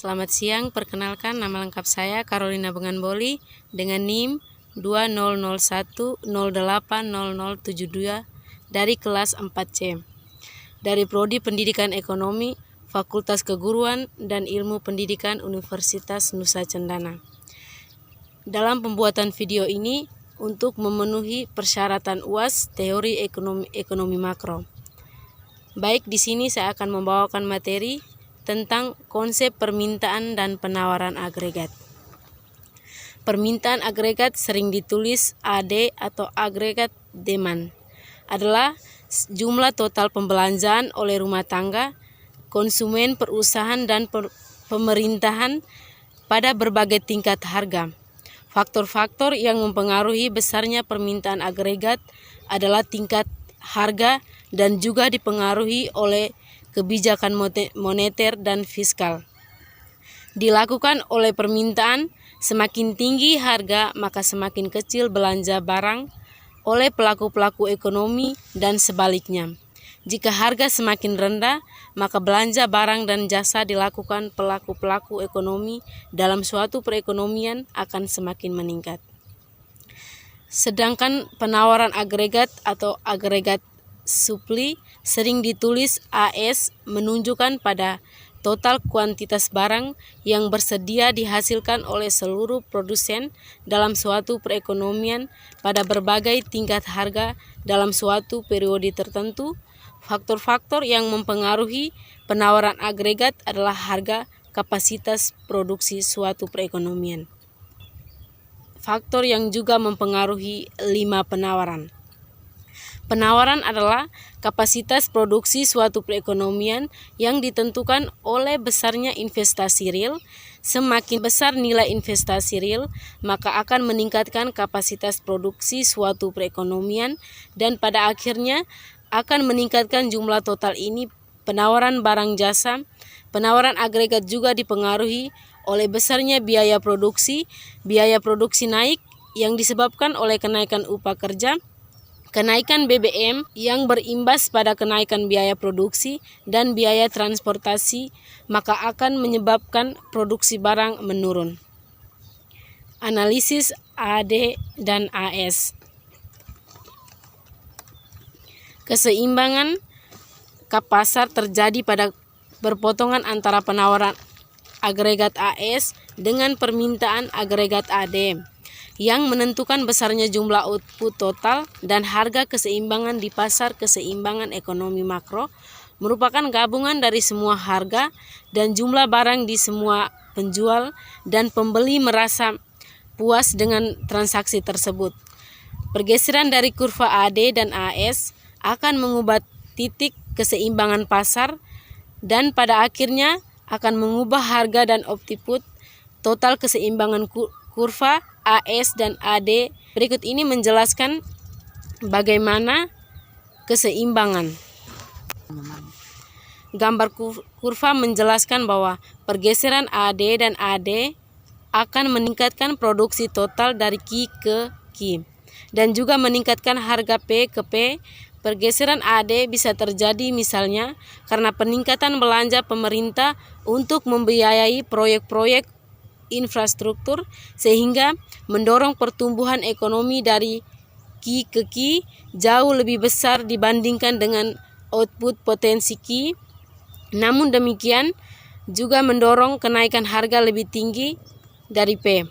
Selamat siang, perkenalkan nama lengkap saya Carolina Bengamboli dengan NIM 2001080072 dari kelas 4C dari Prodi Pendidikan Ekonomi, Fakultas Keguruan dan Ilmu Pendidikan Universitas Nusa Cendana. Dalam pembuatan video ini untuk memenuhi persyaratan UAS teori ekonomi makro. Baik, di sini saya akan membawakan materi tentang konsep permintaan dan penawaran agregat. Permintaan agregat sering ditulis AD atau agregat demand adalah jumlah total pembelanjaan oleh rumah tangga, konsumen, perusahaan, dan pemerintahan pada berbagai tingkat harga. Faktor-faktor yang mempengaruhi besarnya permintaan agregat adalah tingkat harga dan juga dipengaruhi oleh kebijakan moneter dan fiskal. Dilakukan oleh permintaan, semakin tinggi harga maka semakin kecil belanja barang oleh pelaku-pelaku ekonomi dan sebaliknya. Jika harga semakin rendah, maka belanja barang dan jasa dilakukan pelaku-pelaku ekonomi dalam suatu perekonomian akan semakin meningkat. Sedangkan penawaran agregat atau agregat supply sering ditulis AS menunjukkan pada total kuantitas barang yang bersedia dihasilkan oleh seluruh produsen dalam suatu perekonomian pada berbagai tingkat harga dalam suatu periode tertentu. Faktor-faktor yang mempengaruhi penawaran agregat adalah harga, kapasitas produksi suatu perekonomian. Faktor yang juga mempengaruhi 5 penawaran. Penawaran adalah kapasitas produksi suatu perekonomian yang ditentukan oleh besarnya investasi real. Semakin besar nilai investasi real, maka akan meningkatkan kapasitas produksi suatu perekonomian dan pada akhirnya akan meningkatkan jumlah total ini. Penawaran barang jasa, penawaran agregat juga dipengaruhi oleh besarnya biaya produksi. Biaya produksi naik yang disebabkan oleh kenaikan upah kerja, kenaikan BBM yang berimbas pada kenaikan biaya produksi dan biaya transportasi, maka akan menyebabkan produksi barang menurun. Analisis AD dan AS. Keseimbangan pasar terjadi pada berpotongan antara penawaran agregat AS dengan permintaan agregat AD yang menentukan besarnya jumlah output total dan harga. Keseimbangan di pasar keseimbangan ekonomi makro merupakan gabungan dari semua harga dan jumlah barang di semua penjual dan pembeli merasa puas dengan transaksi tersebut. Pergeseran dari kurva AD dan AS akan mengubah titik keseimbangan pasar dan pada akhirnya akan mengubah harga dan output total. Keseimbangan kurva AS dan AD berikut ini menjelaskan bagaimana keseimbangan. Gambar kurva menjelaskan bahwa pergeseran AD dan AD akan meningkatkan produksi total dari Q ke Q dan juga meningkatkan harga P ke P. Pergeseran AD bisa terjadi misalnya karena peningkatan belanja pemerintah untuk membiayai proyek-proyek infrastruktur sehingga mendorong pertumbuhan ekonomi dari Q ke Q jauh lebih besar dibandingkan dengan output potensi Q. Namun demikian juga mendorong kenaikan harga lebih tinggi dari P.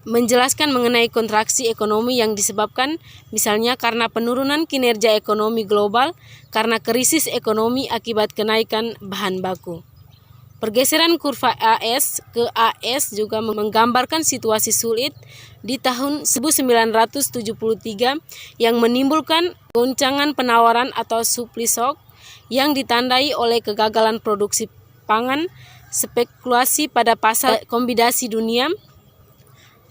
Menjelaskan mengenai kontraksi ekonomi yang disebabkan misalnya karena penurunan kinerja ekonomi global karena krisis ekonomi akibat kenaikan bahan baku. Pergeseran kurva AS ke AS juga menggambarkan situasi sulit di tahun 1973 yang menimbulkan goncangan penawaran atau supply shock yang ditandai oleh kegagalan produksi pangan, spekulasi pada pasar komoditi dunia,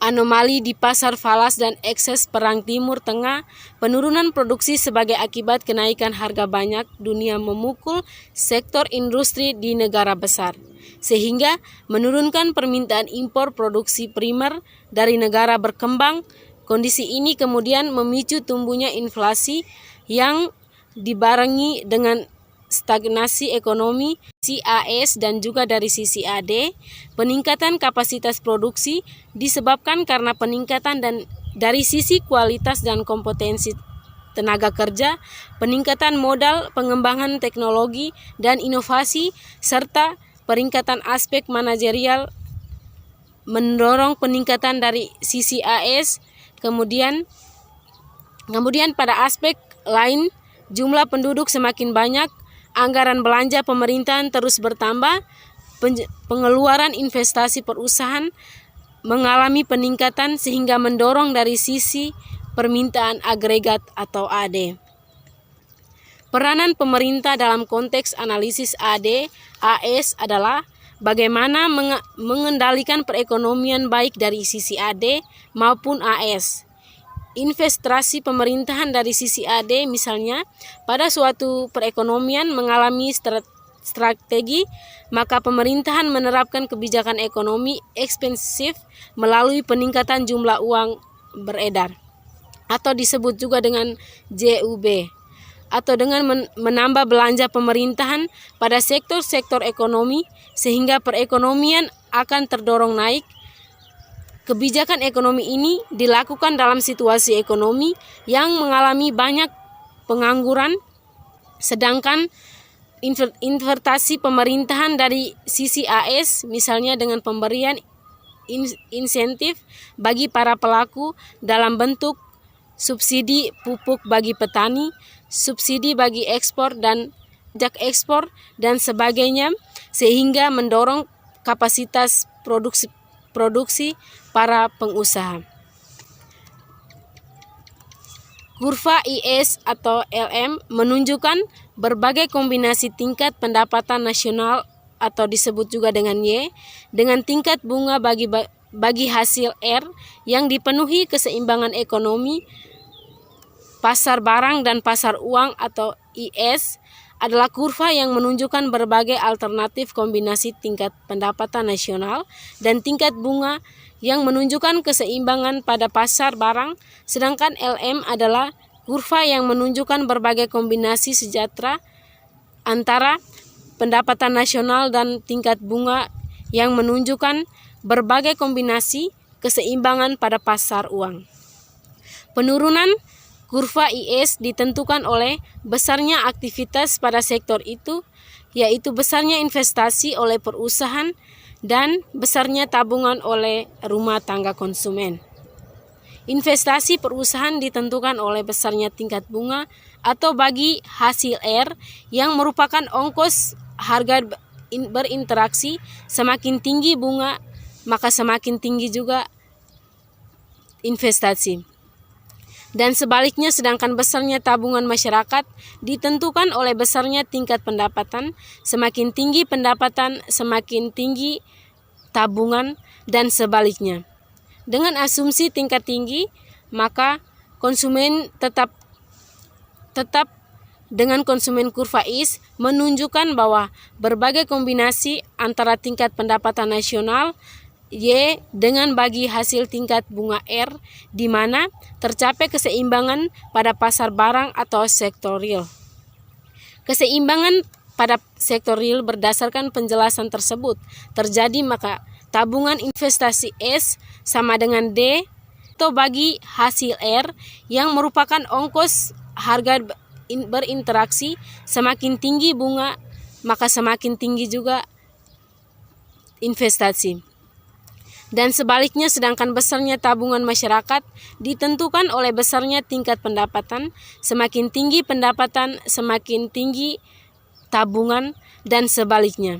anomali di pasar falas dan ekses perang Timur Tengah. Penurunan produksi sebagai akibat kenaikan harga banyak dunia memukul sektor industri di negara besar, sehingga menurunkan permintaan impor produksi primer dari negara berkembang. Kondisi ini kemudian memicu tumbuhnya inflasi yang dibarengi dengan stagnasi ekonomi CAS dan juga dari sisi AD, peningkatan kapasitas produksi disebabkan karena peningkatan dan dari sisi kualitas dan kompetensi tenaga kerja, peningkatan modal, pengembangan teknologi dan inovasi, serta peningkatan aspek manajerial mendorong peningkatan dari sisi AS. Kemudian pada aspek lain, jumlah penduduk semakin banyak, anggaran belanja pemerintahan terus bertambah, pengeluaran investasi perusahaan mengalami peningkatan sehingga mendorong dari sisi permintaan agregat atau AD. Peranan pemerintah dalam konteks analisis AD, AS adalah bagaimana mengendalikan perekonomian baik dari sisi AD maupun AS. Investasi pemerintahan dari sisi AD misalnya pada suatu perekonomian mengalami strategi, maka pemerintahan menerapkan kebijakan ekonomi ekspansif melalui peningkatan jumlah uang beredar atau disebut juga dengan JUB, atau dengan menambah belanja pemerintahan pada sektor-sektor ekonomi sehingga perekonomian akan terdorong naik. Kebijakan ekonomi ini dilakukan dalam situasi ekonomi yang mengalami banyak pengangguran, sedangkan investasi pemerintahan dari sisi AS misalnya dengan pemberian insentif bagi para pelaku dalam bentuk subsidi pupuk bagi petani, subsidi bagi ekspor dan pajak ekspor dan sebagainya, sehingga mendorong kapasitas produksi para pengusaha. Kurva IS atau LM menunjukkan berbagai kombinasi tingkat pendapatan nasional atau disebut juga dengan Y dengan tingkat bunga bagi hasil R yang dipenuhi keseimbangan ekonomi. Pasar barang dan pasar uang atau IS adalah kurva yang menunjukkan berbagai alternatif kombinasi tingkat pendapatan nasional dan tingkat bunga yang menunjukkan keseimbangan pada pasar barang, sedangkan LM adalah kurva yang menunjukkan berbagai kombinasi sejahtera antara pendapatan nasional dan tingkat bunga yang menunjukkan berbagai kombinasi keseimbangan pada pasar uang. Penurunan kurva IS ditentukan oleh besarnya aktivitas pada sektor itu, yaitu besarnya investasi oleh perusahaan dan besarnya tabungan oleh rumah tangga konsumen. Investasi perusahaan ditentukan oleh besarnya tingkat bunga atau bagi hasil R yang merupakan ongkos harga berinteraksi. Semakin tinggi bunga, maka semakin tinggi juga investasi. Dan sebaliknya, sedangkan besarnya tabungan masyarakat ditentukan oleh besarnya tingkat pendapatan. Semakin tinggi pendapatan, semakin tinggi tabungan dan sebaliknya. Dengan asumsi tingkat tinggi, maka konsumen tetap dengan konsumen kurva IS menunjukkan bahwa berbagai kombinasi antara tingkat pendapatan nasional Y dengan bagi hasil tingkat bunga R di mana tercapai keseimbangan pada pasar barang atau sektor real. Keseimbangan pada sektor real berdasarkan penjelasan tersebut terjadi maka tabungan investasi S sama dengan D atau bagi hasil R yang merupakan ongkos harga berinteraksi. Semakin tinggi bunga, maka semakin tinggi juga investasi. Dan sebaliknya, sedangkan besarnya tabungan masyarakat ditentukan oleh besarnya tingkat pendapatan. Semakin tinggi pendapatan, semakin tinggi tabungan dan sebaliknya.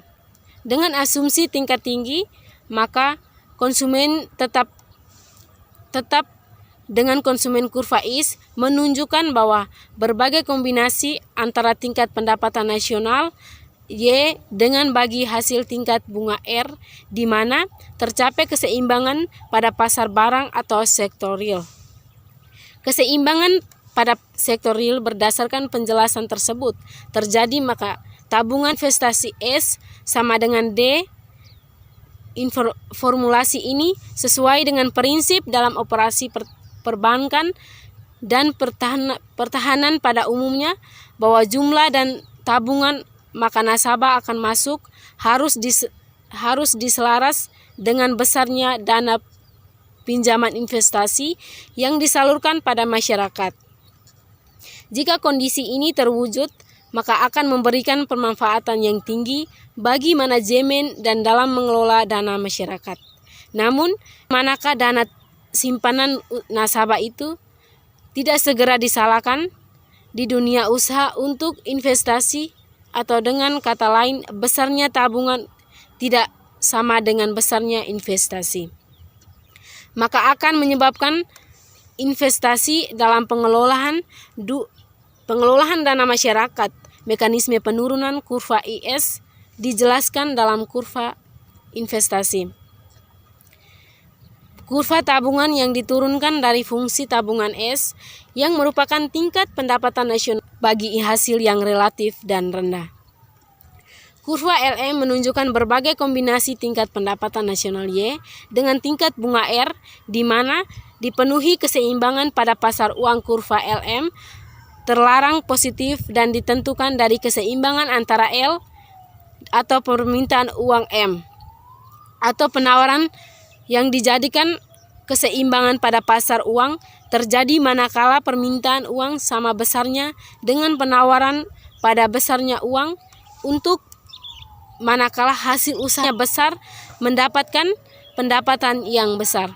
Dengan asumsi tingkat tinggi, maka konsumen tetap dengan konsumen kurva IS menunjukkan bahwa berbagai kombinasi antara tingkat pendapatan nasional Y dengan bagi hasil tingkat bunga R di mana tercapai keseimbangan pada pasar barang atau sektor real. Keseimbangan pada sektor real berdasarkan penjelasan tersebut terjadi maka tabungan investasi S sama dengan D. Formulasi ini sesuai dengan prinsip dalam operasi perbankan dan pertahanan pada umumnya bahwa jumlah dan tabungan, maka nasabah akan masuk harus diselaras dengan besarnya dana pinjaman investasi yang disalurkan pada masyarakat. Jika kondisi ini terwujud, maka akan memberikan pemanfaatan yang tinggi bagi manajemen dan dalam mengelola dana masyarakat. Namun, manakah dana simpanan nasabah itu tidak segera disalahkan di dunia usaha untuk investasi, atau dengan kata lain, besarnya tabungan tidak sama dengan besarnya investasi, maka akan menyebabkan investasi dalam pengelolaan dana masyarakat. Mekanisme penurunan kurva IS dijelaskan dalam kurva investasi. Kurva tabungan yang diturunkan dari fungsi tabungan S yang merupakan tingkat pendapatan nasional bagi hasil yang relatif dan rendah. Kurva LM menunjukkan berbagai kombinasi tingkat pendapatan nasional Y dengan tingkat bunga R, di mana dipenuhi keseimbangan pada pasar uang. Kurva LM terlarang positif dan ditentukan dari keseimbangan antara L atau permintaan uang M atau penawaran yang dijadikan keseimbangan pada pasar uang terjadi manakala permintaan uang sama besarnya dengan penawaran pada besarnya uang, untuk manakala hasil usahanya besar mendapatkan pendapatan yang besar,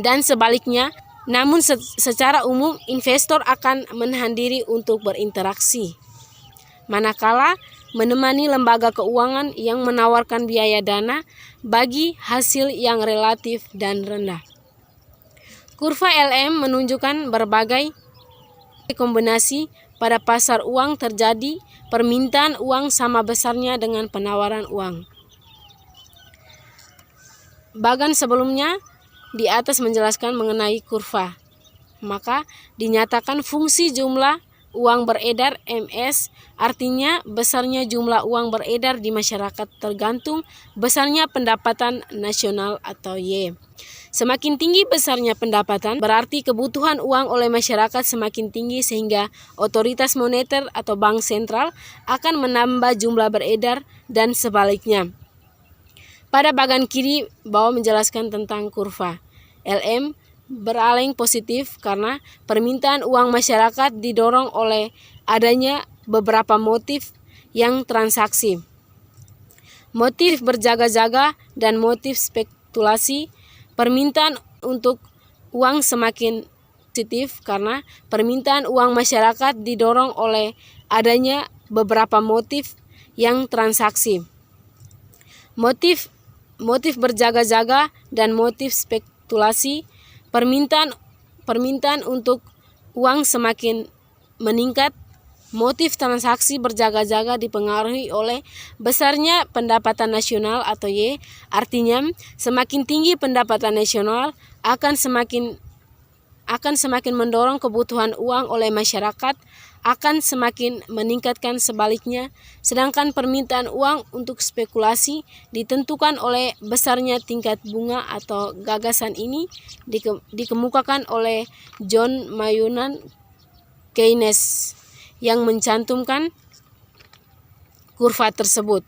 dan sebaliknya. Namun secara umum investor akan menahan diri untuk berinteraksi manakala menemani lembaga keuangan yang menawarkan biaya dana bagi hasil yang relatif dan rendah. Kurva LM menunjukkan berbagai kombinasi pada pasar uang terjadi permintaan uang sama besarnya dengan penawaran uang. Bagan sebelumnya di atas menjelaskan mengenai kurva, maka dinyatakan fungsi jumlah uang beredar MS, artinya besarnya jumlah uang beredar di masyarakat tergantung besarnya pendapatan nasional atau Y. Semakin tinggi besarnya pendapatan, berarti kebutuhan uang oleh masyarakat semakin tinggi, sehingga otoritas moneter atau bank sentral akan menambah jumlah beredar dan sebaliknya. Pada bagian kiri bawah menjelaskan tentang kurva LM beraleng positif karena permintaan uang masyarakat didorong oleh adanya beberapa motif yang transaksi. Motif berjaga-jaga dan motif spekulasi. Permintaan untuk uang semakin positif karena permintaan uang masyarakat didorong oleh adanya beberapa motif yang transaksi. Motif berjaga-jaga dan motif spekulasi. Permintaan untuk uang semakin meningkat. Motif transaksi berjaga-jaga dipengaruhi oleh besarnya pendapatan nasional atau Y, artinya semakin tinggi pendapatan nasional akan semakin mendorong kebutuhan uang oleh masyarakat, akan semakin meningkatkan sebaliknya, sedangkan permintaan uang untuk spekulasi ditentukan oleh besarnya tingkat bunga. Atau gagasan ini dikemukakan oleh John Maynard Keynes yang mencantumkan kurva tersebut.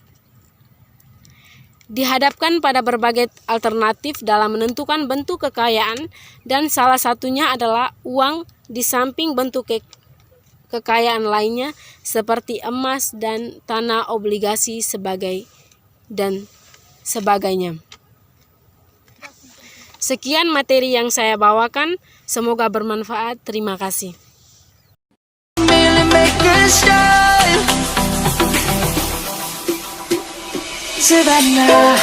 Dihadapkan pada berbagai alternatif dalam menentukan bentuk kekayaan, dan salah satunya adalah uang di samping bentuk kekayaan lainnya seperti emas dan tanah, obligasi dan sebagainya. Sekian materi yang saya bawakan, semoga bermanfaat. Terima kasih. Savannah,